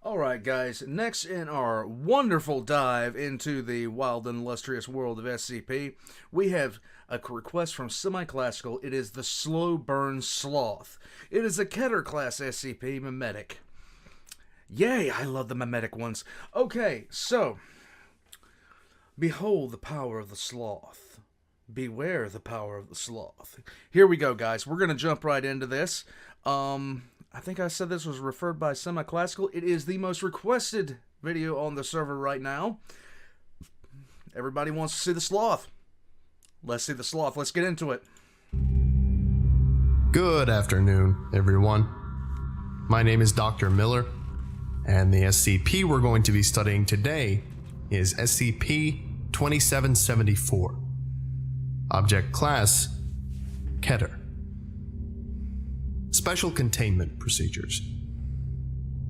Alright guys, next in our wonderful dive into the wild and illustrious world of SCP, we have a request from Semi-Classical. It is the Slow Burn Sloth. It is a Keter class SCP mimetic. Yay, I love the mimetic ones. Okay, so, behold the power of the sloth. Beware the power of the sloth. Here we go, guys. We're going to jump right into this. I think I said this was referred by Semi-Classical. It is the most requested video on the server right now. Everybody wants to see the sloth. Let's see the sloth. Let's get into it. Good afternoon, everyone. My name is Dr. Miller, and the SCP we're going to be studying today is SCP-2774. Object Class, Keter. Special Containment Procedures.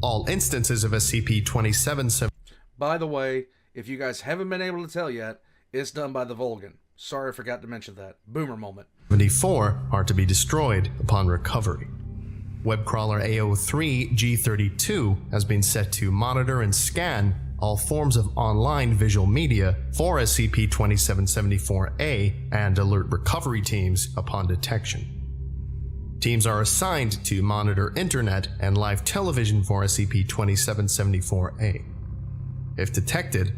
All instances of SCP-2774... By the way, if you guys haven't been able to tell yet, it's done by TheVolgun. Sorry I forgot to mention that. Boomer moment. 74 are to be destroyed upon recovery. Webcrawler AO3-G32 has been set to monitor and scan all forms of online visual media for SCP-2774-A and alert recovery teams upon detection. Teams are assigned to monitor internet and live television for SCP-2774-A. If detected,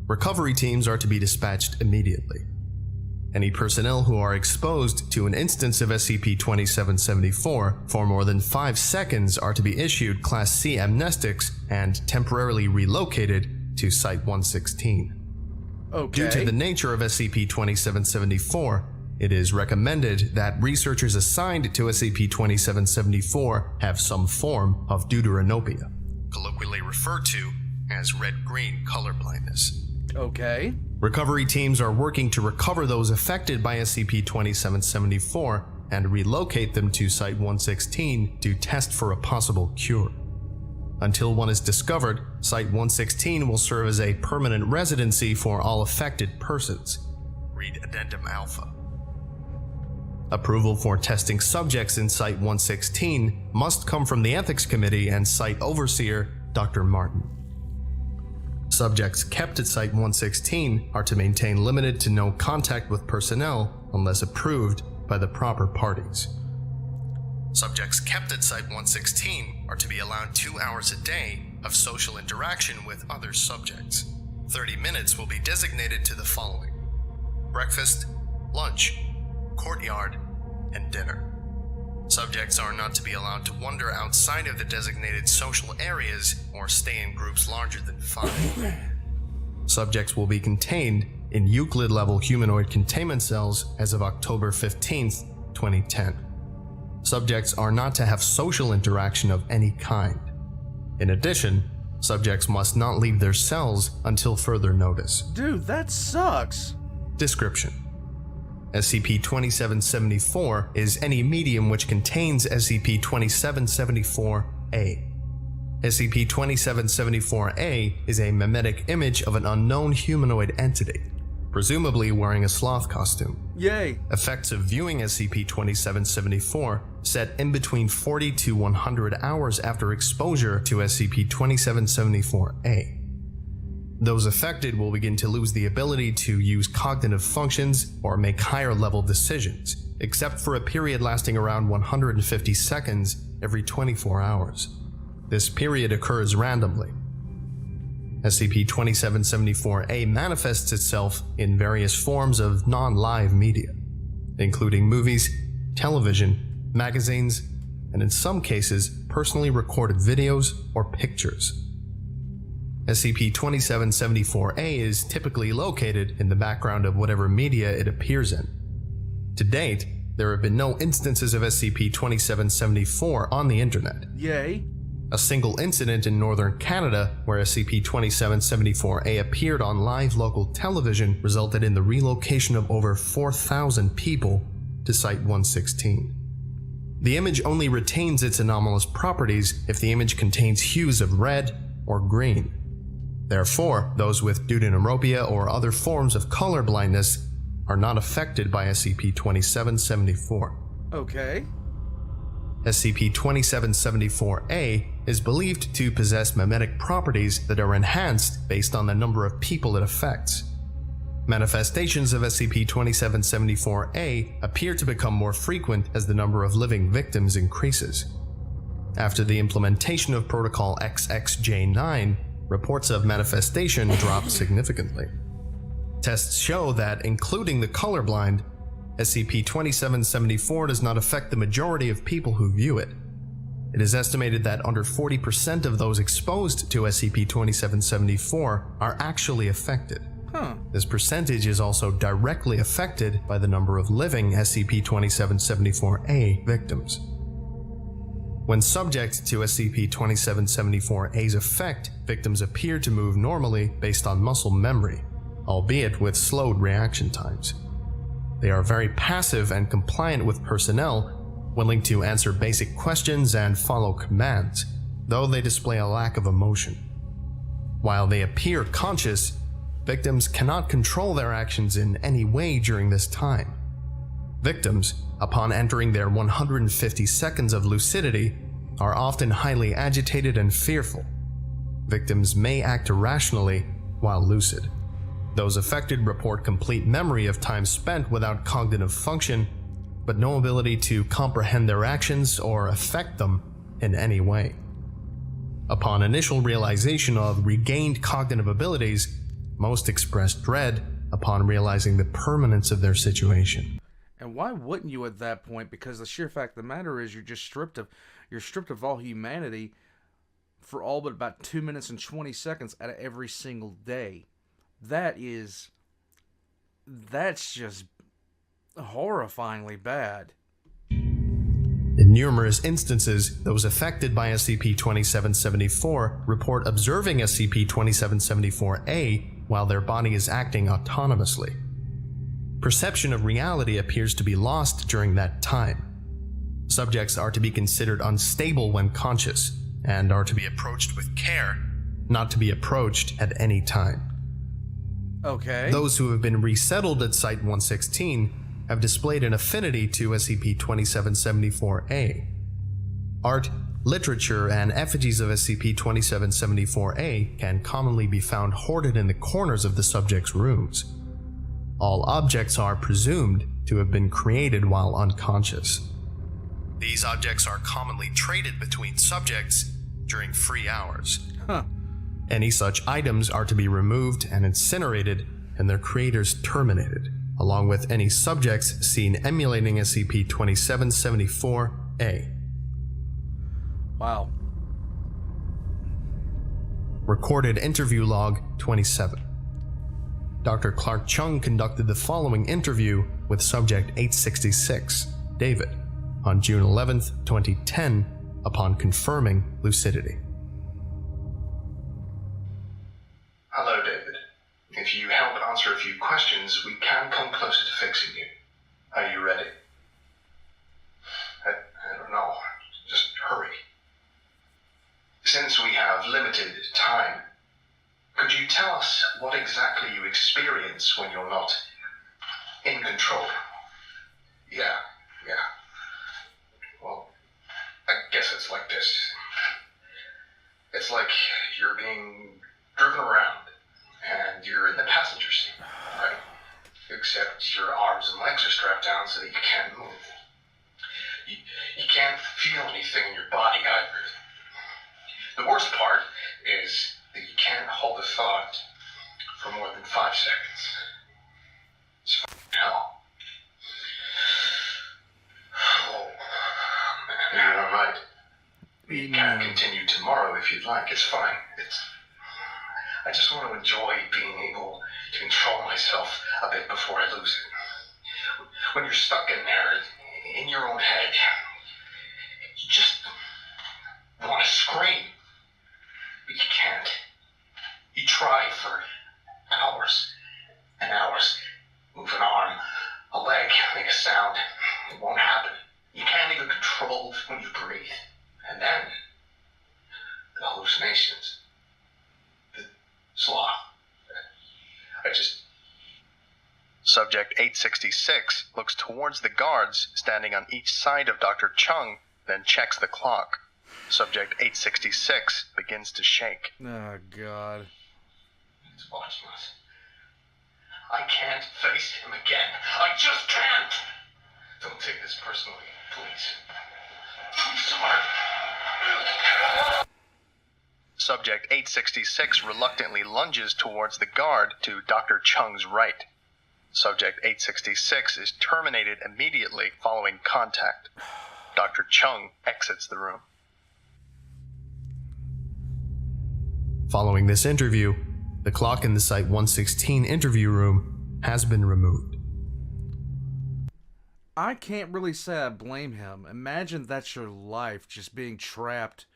recovery teams are to be dispatched immediately. Any personnel who are exposed to an instance of SCP-2774 for more than 5 seconds are to be issued Class C amnestics and temporarily relocated to Site-116. Okay. Due to the nature of SCP-2774, it is recommended that researchers assigned to SCP-2774 have some form of deuteranopia, colloquially referred to as red-green color blindness. Okay. Recovery teams are working to recover those affected by SCP-2774 and relocate them to Site-116 to test for a possible cure. Until one is discovered, Site-116 will serve as a permanent residency for all affected persons. Read Addendum Alpha. Approval for testing subjects in Site-116 must come from the Ethics Committee and Site Overseer, Dr. Martin. Subjects kept at Site-116 are to maintain limited to no contact with personnel unless approved by the proper parties. Subjects kept at Site-116 are to be allowed 2 hours a day of social interaction with other subjects. 30 minutes will be designated to the following: breakfast, lunch, courtyard, and dinner. Subjects are not to be allowed to wander outside of the designated social areas or stay in groups larger than 5. Subjects will be contained in Euclid-level humanoid containment cells as of October 15th, 2010. Subjects are not to have social interaction of any kind. In addition, subjects must not leave their cells until further notice. Dude, that sucks. Description: SCP-2774 is any medium which contains SCP-2774-A. SCP-2774-A is a mimetic image of an unknown humanoid entity, presumably wearing a sloth costume. Yay. Effects of viewing SCP-2774 set in between 40 to 100 hours after exposure to SCP-2774-A. Those affected will begin to lose the ability to use cognitive functions or make higher-level decisions, except for a period lasting around 150 seconds every 24 hours. This period occurs randomly. SCP-2774-A manifests itself in various forms of non-live media, including movies, television, magazines, and in some cases, personally recorded videos or pictures. SCP-2774-A is typically located in the background of whatever media it appears in. To date, there have been no instances of SCP-2774 on the internet. Yay. A single incident in northern Canada where SCP-2774-A appeared on live local television resulted in the relocation of over 4,000 people to Site-116. The image only retains its anomalous properties if the image contains hues of red or green. Therefore, those with deuteranopia or other forms of color blindness are not affected by SCP-2774. Okay. SCP-2774-A is believed to possess memetic properties that are enhanced based on the number of people it affects. Manifestations of SCP-2774-A appear to become more frequent as the number of living victims increases. After the implementation of Protocol XXJ9, reports of manifestation drop significantly. Tests show that, including the colorblind, SCP-2774 does not affect the majority of people who view it. It is estimated that under 40% of those exposed to SCP-2774 are actually affected. This percentage is also directly affected by the number of living SCP-2774-A victims. When subject to SCP-2774-A's effect, victims appear to move normally based on muscle memory, albeit with slowed reaction times. They are very passive and compliant with personnel, willing to answer basic questions and follow commands, though they display a lack of emotion. While they appear conscious, victims cannot control their actions in any way during this time. Victims, upon entering their 150 seconds of lucidity, are often highly agitated and fearful. Victims may act irrationally while lucid. Those affected report complete memory of time spent without cognitive function, but no ability to comprehend their actions or affect them in any way. Upon initial realization of regained cognitive abilities, most express dread upon realizing the permanence of their situation. And why wouldn't you at that point? Because the sheer fact of the matter is you're stripped of all humanity for all but about 2 minutes and 20 seconds out of every single day. That's just horrifyingly bad. In numerous instances, those affected by SCP-2774 report observing SCP-2774-A while their body is acting autonomously. Perception of reality appears to be lost during that time. Subjects are to be considered unstable when conscious, and are to be approached with care, not to be approached at any time. Okay. Those who have been resettled at Site-116 have displayed an affinity to SCP-2774-A. Art, literature, and effigies of SCP-2774-A can commonly be found hoarded in the corners of the subject's rooms. All objects are presumed to have been created while unconscious. These objects are commonly traded between subjects during free hours. Any such items are to be removed and incinerated, and their creators terminated, along with any subjects seen emulating SCP-2774-A. Wow. Recorded interview log 27. Dr. Clark Chung conducted the following interview with subject 866, David, on June 11, 2010, upon confirming lucidity. Hello, David. If you help answer a few questions, we can come closer to fixing you. Are you ready? I don't know. Just hurry. Since we have limited time, could you tell us what exactly you experience when you're not in control? Yeah. Well, I guess it's like this. It's like you're being driven around, and you're in the passenger seat, right? Except your arms and legs are strapped down so that you can't move. You can't feel anything in your body either. The worst part is that you can't hold a thought for more than 5 seconds. It's fucking hell. Oh, man, you're all right. We can continue tomorrow if you'd like. It's fine. I just want to enjoy being able to control myself a bit before I lose it. When you're stuck in there, in your own head, you just want to scream, but you can't. You try for hours and hours. Move an arm, a leg, make a sound. It won't happen. You can't even control when you breathe. And then, the hallucinations. Sloth. Subject 866 looks towards the guards standing on each side of Dr. Chung then checks the clock. Subject 866 begins to shake. Oh, God. It's watching us. I can't face him again. I just can't! Don't take this personally, please. I'm sorry. Subject 866 reluctantly lunges towards the guard to Dr. Chung's right. Subject 866 is terminated immediately following contact. Dr. Chung exits the room. Following this interview, the clock in the Site-116 interview room has been removed. I can't really say I blame him. Imagine that's your life, just being trapped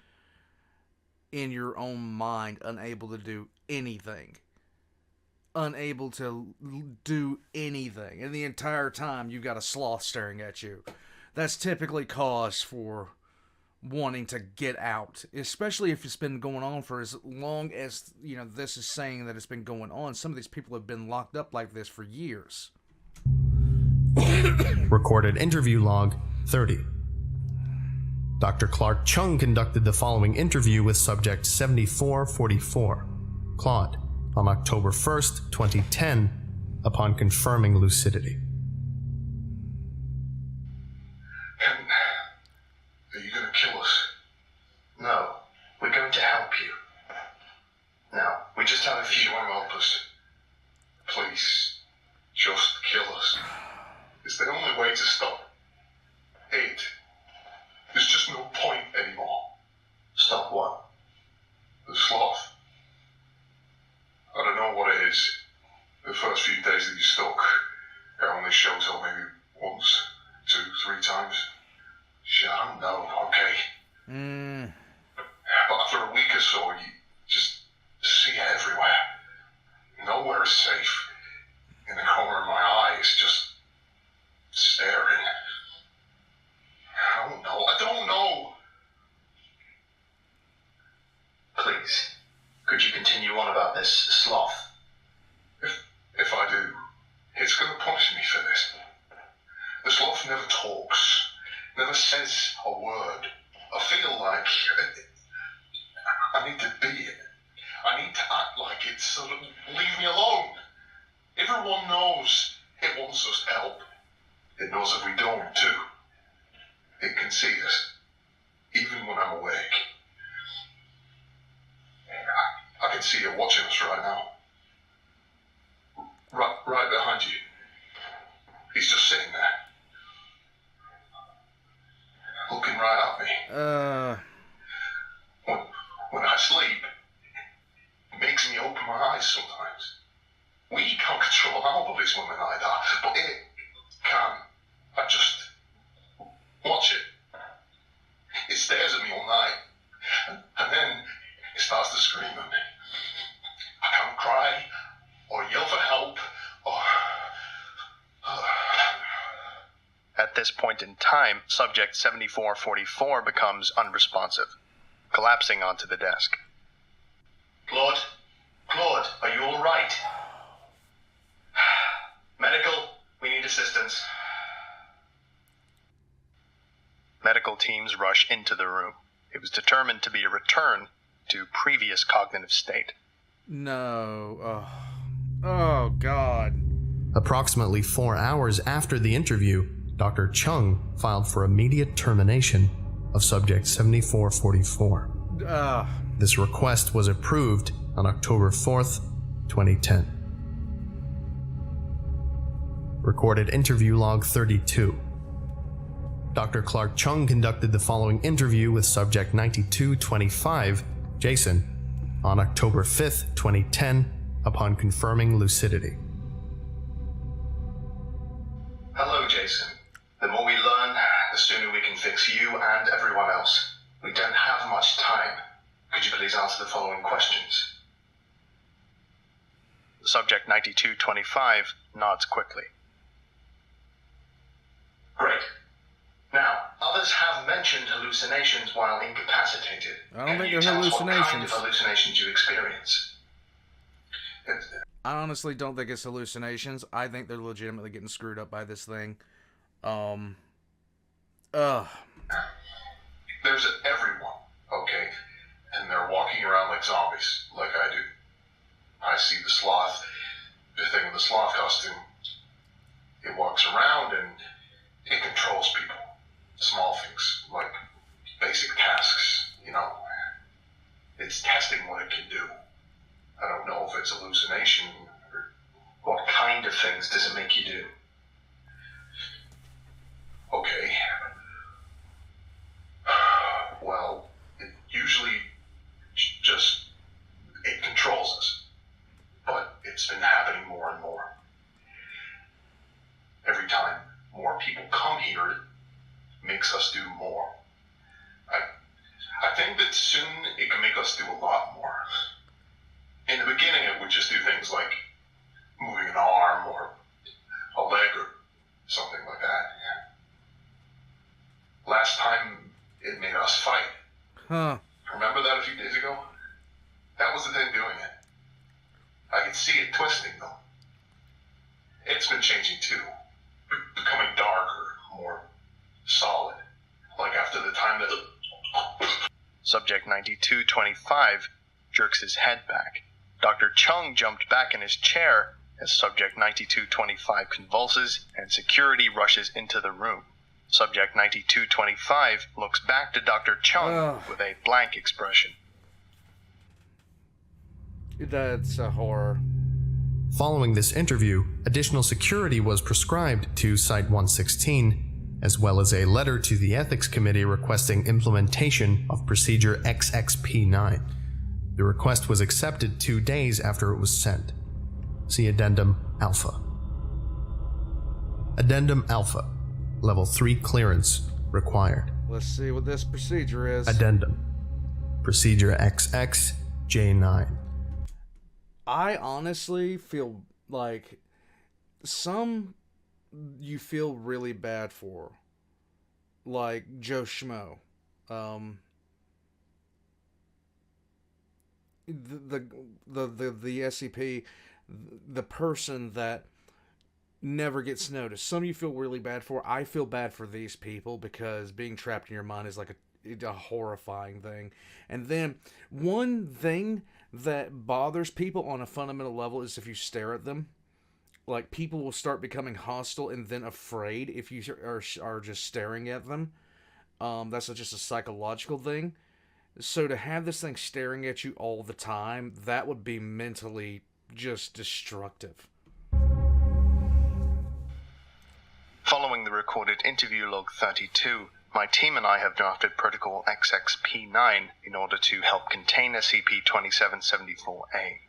in your own mind, unable to do anything. Unable to do anything. And the entire time you've got a sloth staring at you. That's typically cause for wanting to get out. Especially if it's been going on for as long as, this is saying that it's been going on. Some of these people have been locked up like this for years. Recorded interview log 30. Dr. Clark Chung conducted the following interview with subject 7444, Claude, on October 1st, 2010, upon confirming lucidity. Are you going to kill us? No, we're going to help you. Now, we just have a few. You want to help us? Please, just kill us. It's the only way to stop it. There's just no point anymore. Stop what? The sloth. I don't know what it is. The first few days that you're stuck, it only shows up maybe once, 2, 3 times. Shit, I don't know, okay? But after a week or so, you just see it everywhere. Nowhere is safe. In the corner of my eye, it's just staring. I don't know. Please, could you continue on about this sloth? If I do, it's going to punish me for this. The sloth never talks, never says a word. I feel like I need to be it. I need to act like it, so leave me alone. Everyone knows it wants us help. It knows if we don't, too. It can see us, even when I'm awake. I can see it watching us right now. Right behind you. He's just sitting there. Looking right at me. When I sleep, it makes me open my eyes sometimes. We can't control our bodies when we're like that, but it can. I just watch it. It stares at me all night, and then it starts to scream at me. I can't cry, or yell for help, or... At this point in time, subject 7444 becomes unresponsive, collapsing onto the desk. Claude, are you all right? Medical, we need assistance. Medical teams rush into the room. It was determined to be a return to previous cognitive state. No. Oh, God. Approximately 4 hours after the interview, Dr. Chung filed for immediate termination of subject 7444. This request was approved on October 4th, 2010. Recorded interview log 32. Dr. Clark Chung conducted the following interview with subject 9225, Jason, on October 5th, 2010, upon confirming lucidity. Hello, Jason. The more we learn, the sooner we can fix you and everyone else. We don't have much time. Could you please answer the following questions? Subject 9225 nods quickly. Great. Now, others have mentioned hallucinations while incapacitated. I don't think they're Can you tell us what kind hallucinations. of hallucinations you experience? I honestly don't think it's hallucinations. I think they're legitimately getting screwed up by this thing. like zombies, like I do. I see the sloth, the thing in the sloth costume. It walks around and it controls people. Small things, like basic tasks, you know. It's testing what it can do. I don't know if it's hallucination or what kind of things does it make you do. Okay. Well, it usually just, it controls us. But it's been happening more and more. Every time more people come here, it makes us do more. I think that soon it can make us do a lot more. In the beginning, it would just do things like moving an arm or a leg or something like that. Last time, it made us fight. Huh. Remember that a few days ago? That was the thing doing it. I could see it twisting, though. It's been changing, too. Becoming darker, more solid. Like after the time that... Subject 9225 jerks his head back. Dr. Chung jumped back in his chair as Subject 9225 convulses and security rushes into the room. Subject 9225 looks back to Dr. Chung with a blank expression. That's a horror. Following this interview, additional security was prescribed to Site-116, as well as a letter to the Ethics Committee requesting implementation of Procedure XXP9. The request was accepted 2 days after it was sent. See Addendum Alpha. Addendum Alpha. Level 3 clearance required. Let's see what this procedure is. Addendum. Procedure XXJ9. I honestly feel like some you feel really bad for, like Joe Schmo. The SCP, the person that never gets noticed. Some you feel really bad for. I feel bad for these people because being trapped in your mind is like a horrifying thing. And then one thing that bothers people on a fundamental level is if you stare at them. Like, people will start becoming hostile and then afraid if you are just staring at them. That's just a psychological thing. So to have this thing staring at you all the time, that would be mentally just destructive. Following the recorded interview log 32, my team and I have drafted Protocol XXP9 in order to help contain SCP-2774-A.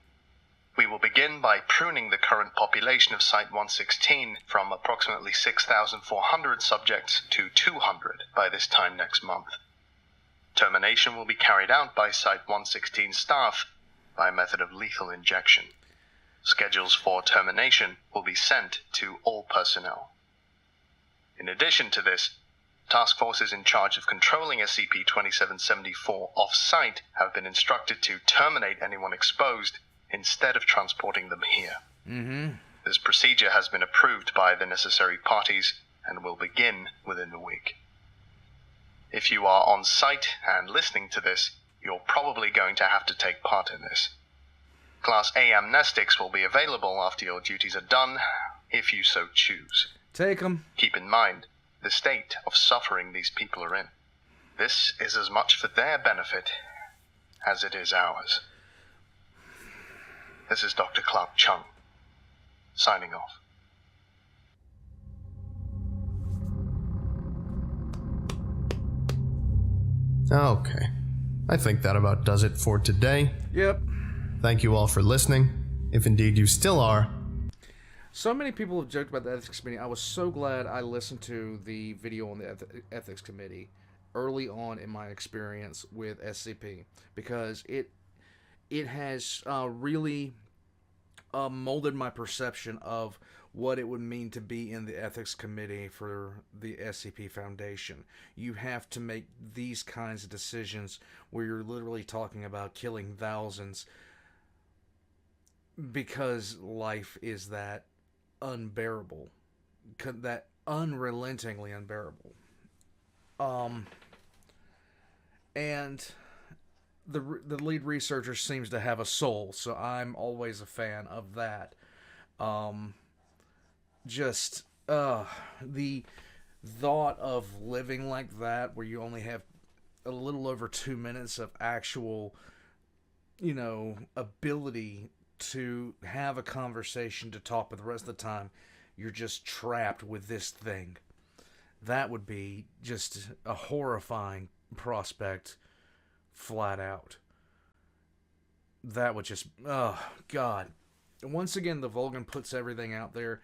We will begin by pruning the current population of Site-116 from approximately 6,400 subjects to 200 by this time next month. Termination will be carried out by Site-116 staff by a method of lethal injection. Schedules for termination will be sent to all personnel. In addition to this, task forces in charge of controlling SCP-2774 off-site have been instructed to terminate anyone exposed instead of transporting them here. This procedure has been approved by the necessary parties and will begin within the week. If you are on site and listening to this, you're probably going to have to take part in this. Class A amnestics will be available after your duties are done, if you so choose. Take them. Keep in mind the state of suffering these people are in. This is as much for their benefit as it is ours. This is Dr. Clark Chung, signing off. Okay, I think that about does it for today. Yep. Thank you all for listening, if indeed you still are. So many people have joked about the Ethics Committee. I was so glad I listened to the video on the Ethics Committee early on in my experience with SCP, because it has really molded my perception of what it would mean to be in the Ethics Committee for the SCP Foundation. You have to make these kinds of decisions where you're literally talking about killing thousands because life is that unbearable, that unrelentingly unbearable. And the lead researcher seems to have a soul, so I'm always a fan of that. Just the thought of living like that, where you only have a little over 2 minutes of actual, ability to have a conversation, to talk, but the rest of the time you're just trapped with this thing. That would be just a horrifying prospect, flat out. That would just, oh God. Once again, the Volgun puts everything out there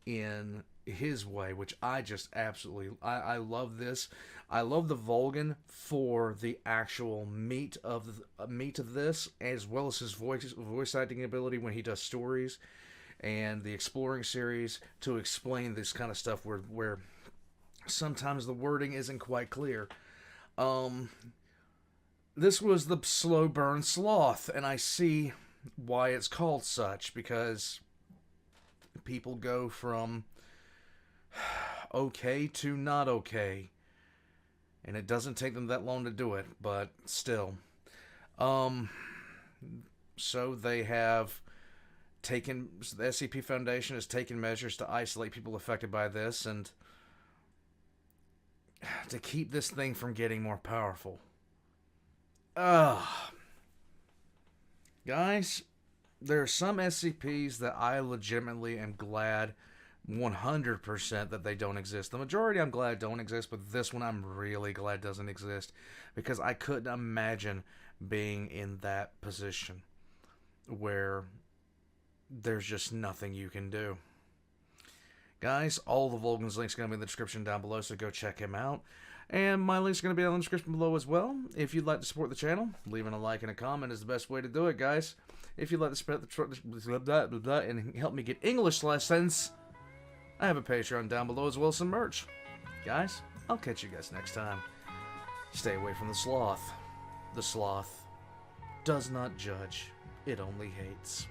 in his way, which I just absolutely, I love this. I love the Volgun for the actual meat of this, as well as his voice acting ability when he does stories, and the exploring series to explain this kind of stuff where sometimes the wording isn't quite clear. This was the slow burn Sloth, and I see why it's called such, because people go from okay to not okay, and it doesn't take them that long to do it, but still. So they have taken, the SCP Foundation has taken measures to isolate people affected by this and to keep this thing from getting more powerful. Guys, there are some SCPs that I legitimately am glad 100% that they don't exist. The majority I'm glad don't exist, but this one I'm really glad doesn't exist, because I couldn't imagine being in that position where there's just nothing you can do. Guys, all the Volgun's links are going to be in the description down below, so go check him out. And my link's going to be in the description below as well. If you'd like to support the channel, leaving a like and a comment is the best way to do it, guys. If you'd like to spread the and help me get English lessons, I have a Patreon down below, as well as some merch. Guys, I'll catch you guys next time. Stay away from the Sloth. The Sloth does not judge, it only hates.